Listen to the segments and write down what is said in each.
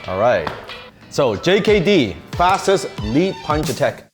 All right. So JKD, fastest lead punch attack.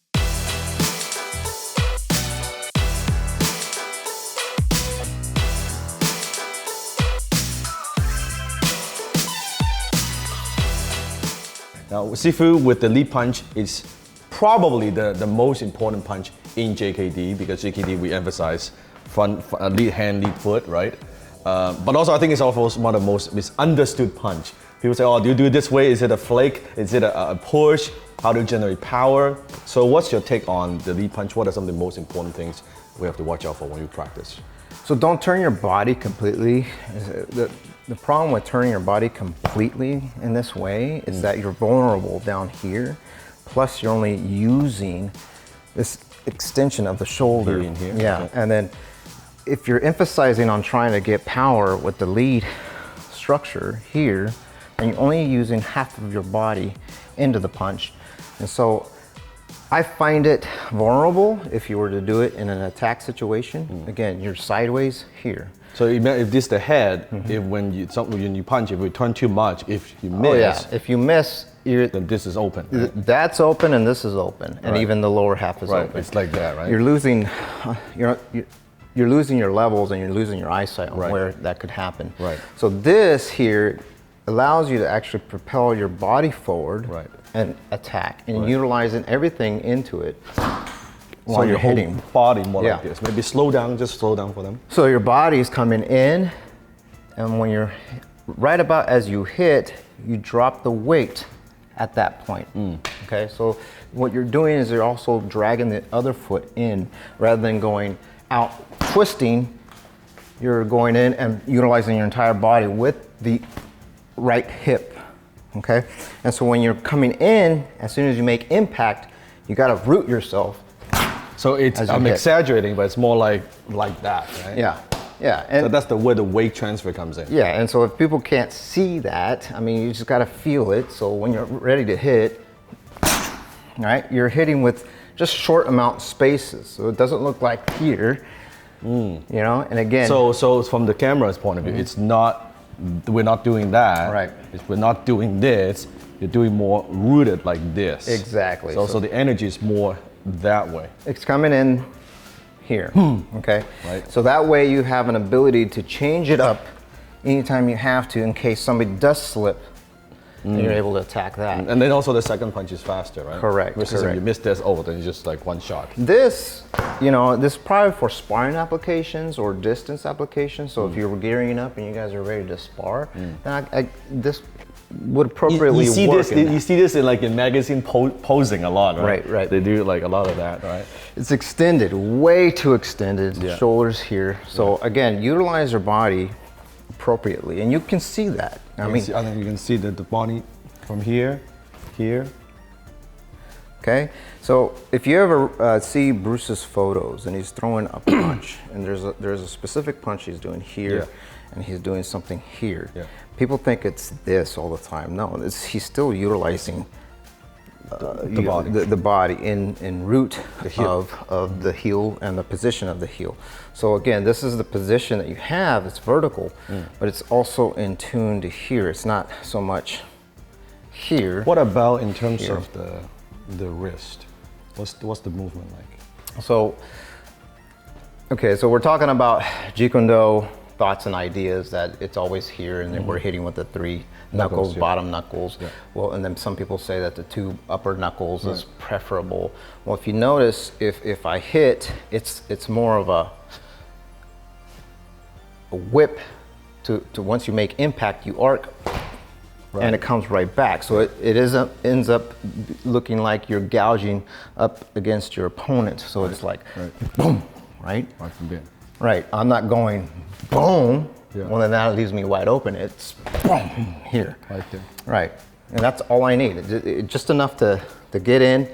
Now, Sifu with the lead punch is probably the most important punch in JKD because JKD we emphasize front lead hand, lead foot, right? But also I think it's also one of the most misunderstood punch. People say, oh, do you do it this way? Is it a flake? Is it a push? How do you generate power? So what's your take on the lead punch? What are some of the most important things we have to watch out for when we practice? So don't turn your body completely. The problem with turning your body completely in this way is that you're vulnerable down here. Plus you're only using this extension of the shoulder. Here. Yeah, okay. And then if you're emphasizing on trying to get power with the lead structure here, and you're only using half of your body into the punch. And so I find it vulnerable if you were to do it in an attack situation. Again, you're sideways here. So if this is the head, if when you punch, if you turn too much, if you miss, If you miss, then this is open. Right? That's open and this is open, and Right. even the lower half is Right, open. it's like that, right? You're losing, you're losing your levels and you're losing your eyesight on Right. where that could happen. Right. So this here allows you to actually propel your body forward Right. and attack, and Right. utilizing everything into it So while you're your whole hitting. body more Yeah. like this. Maybe slow down, just slow down for them. So your body's coming in, and when you're right about as you hit, you drop the weight at that point. Okay, so what you're doing is you're also dragging the other foot in rather than going out twisting. You're going in and utilizing your entire body with the right hip. Okay, and so when you're coming in, as soon as you make impact, you got to root yourself. So it's, As you I'm hit. exaggerating, but it's more like that, right? Yeah, yeah, and So that's where the weight transfer comes in. yeah, and so if people can't see that, I mean, you just gotta feel it. So when you're ready to hit, right, you're hitting with just short amount spaces. So it doesn't look like here, you know, and again. So from the camera's point of view, it's not, we're not doing that. Right. We're not doing this. You're doing more rooted like this. Exactly. So the energy is more that way. It's coming in here, okay? Right. So that way you have an ability to change it up anytime you have to in case somebody does slip, and you're able to attack that. And then also the second punch is faster, right? Correct, Versus if correct. you miss this, then it's just like one shot. This, you know, this is probably for sparring applications or distance applications. So if you were gearing up and you guys are ready to spar, then this would appropriately you see work. this. You see this in magazine posing a lot, right? Right, right. They do like a lot of that, right? It's extended, way too extended. Yeah. Shoulders here. So again, utilize your body appropriately, and you can see that. I I think you can see the body from here. Okay, so if you ever see Bruce's photos and he's throwing a punch, and there's a specific punch he's doing here, Yeah. and he's doing something here. Yeah. People think it's this all the time. No, he's still utilizing the body in root of the heel and the position of the heel. So again, this is the position that you have. It's vertical, but it's also in tune to here. It's not so much here. What about in terms of the wrist? What's the movement like? So, okay, so we're talking about Jeet Kune Do thoughts and ideas that it's always here, and then we're hitting with the three knuckles, yeah. bottom knuckles. Yeah. Well, and then some people say that the two upper knuckles is preferable. Well, if you notice, if I hit, it's more of a whip to once you make impact, you arc. Right. And it comes right back. So ends up looking like you're gouging up against your opponent. So it's like, boom, right? Right from there. Right, I'm not going boom, Yeah. well then that leaves me wide open. It's boom, here. Right there. Right, and that's all I need. Just enough to get in,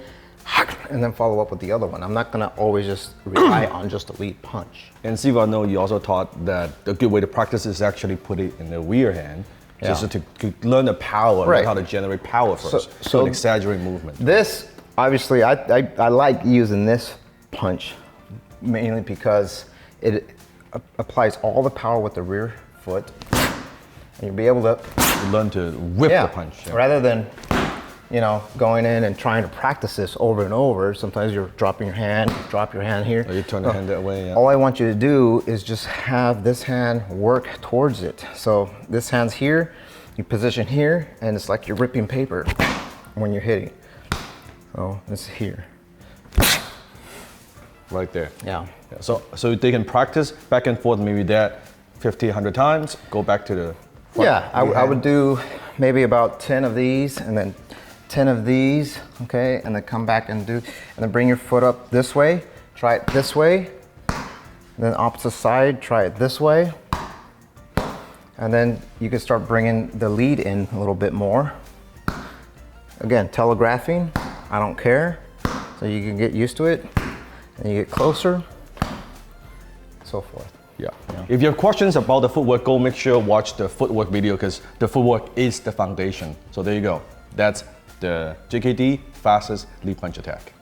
and then follow up with the other one. I'm not gonna always just rely on just a lead punch. And Steve, I know you also taught that a good way to practice is actually put it in the rear hand. Yeah. Just to learn the power, Right. learn how to generate power first. So Don't exaggerate movement. This, obviously, I like using this punch mainly because it applies all the power with the rear foot, And you'll be able to learn to whip the punch. Yeah. rather than, you know, going in and trying to practice this over and over. Sometimes you're dropping your hand, drop your hand here. Or you turn the hand that way. Yeah. All I want you to do is just have this hand work towards it. So this hand's here, you position here, and it's like you're ripping paper when you're hitting. So this is here. Right there. Yeah. Yeah. So they can practice back and forth, maybe that 50, 100 times, go back to the front. Yeah, I would do maybe about 10 of these and then 10 of these, okay? And then come back and then bring your foot up this way, try it this way, then opposite side, try it this way. And then you can start bringing the lead in a little bit more. Again, telegraphing, I don't care. So you can get used to it, and you get closer, so forth. Yeah. If you have questions about the footwork, go make sure watch the footwork video because the footwork is the foundation. So there you go. That's the JKD fastest lead punch attack.